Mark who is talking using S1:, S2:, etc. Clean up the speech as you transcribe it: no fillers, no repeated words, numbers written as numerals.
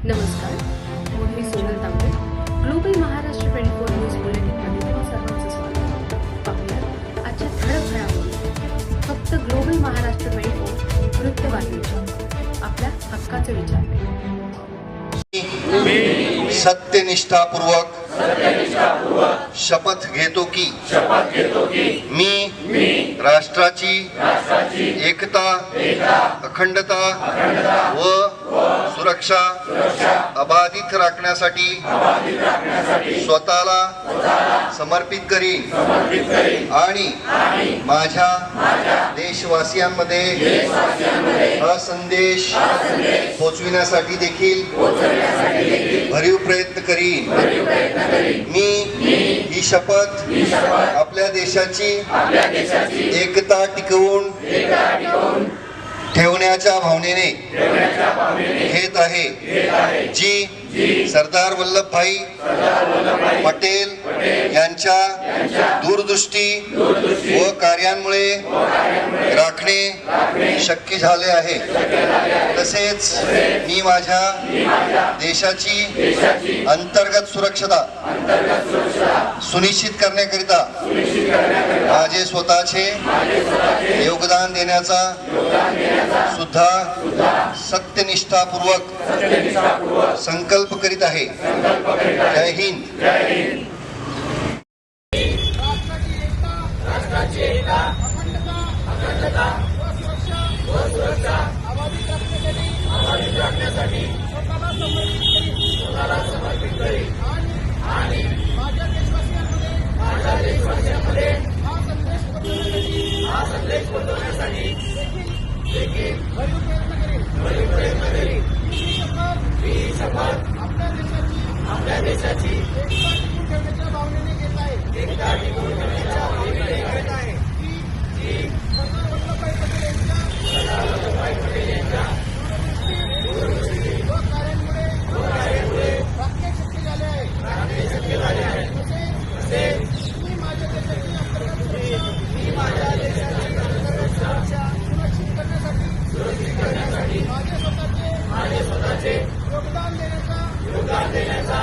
S1: नमस्कार, मी सोनल तांबे. Global Maharashtra 24 news बुलेटिनमध्ये तुम्हा सर्वांचं स्वागत. पाहूया आजच्या ठळक घडामोडी. फक्त ग्लोबल महाराष्ट्र 24 वृत्तवाहिनीच्या आपल्या हक्काचे विचार.
S2: सत्यनिष्ठापूर्वक शपथ घेतो की मी राष्ट्राची एकता, अखंडता व सुरक्षा अबाधित राखण्यासाठी स्वतःला समर्पित करीन आणि माझ्या देशवासियांमध्ये हा संदेश पोहोचविण्यासाठी देखील भरीव प्रयत्न करीन. मी ही शपथ आपल्या देशाची एकता टिकवून ठेवण्याच्या भावनेने घेत आहे, जी सरदार वल्लभभाई पटेल यांच्या दूरदृष्टी व कार्यांमुळे राखणे शक्य झाले आहे. तसेच मी माझ्या देशाची अंतर्गत सुरक्षता सुनिश्चित करण्याकरिता माझे स्वतःचे योगदान देण्याचा सुद्धा सत्यनिष्ठापूर्वक संकल्प करीत आहे. जय हिंद.
S3: राष्ट्राची एकता, अखंडता व सुरक्षा अबाधित राखण्यासाठी स्वतःला समर्पित करीन आणि माझ्या देशवासियांमध्ये हा संदेश पोहोचवण्यासाठी देखील भरीव प्रयत्न करीन. ही शपथ आपल्या देशाची एकता टिकवून ठेवण्याच्या भावनेने घेत आहे. जी सरदार वल्लभभाई पटेल यांच्या दूरदृष्टी व कार्यांमुळे राखणे शक्य झाले आहे. तसेच मी माझ्या देशाची अंतर्गत सुरक्षा सुनिश्चित करण्यासाठी माझे स्वतःचे योगदान देण्याचा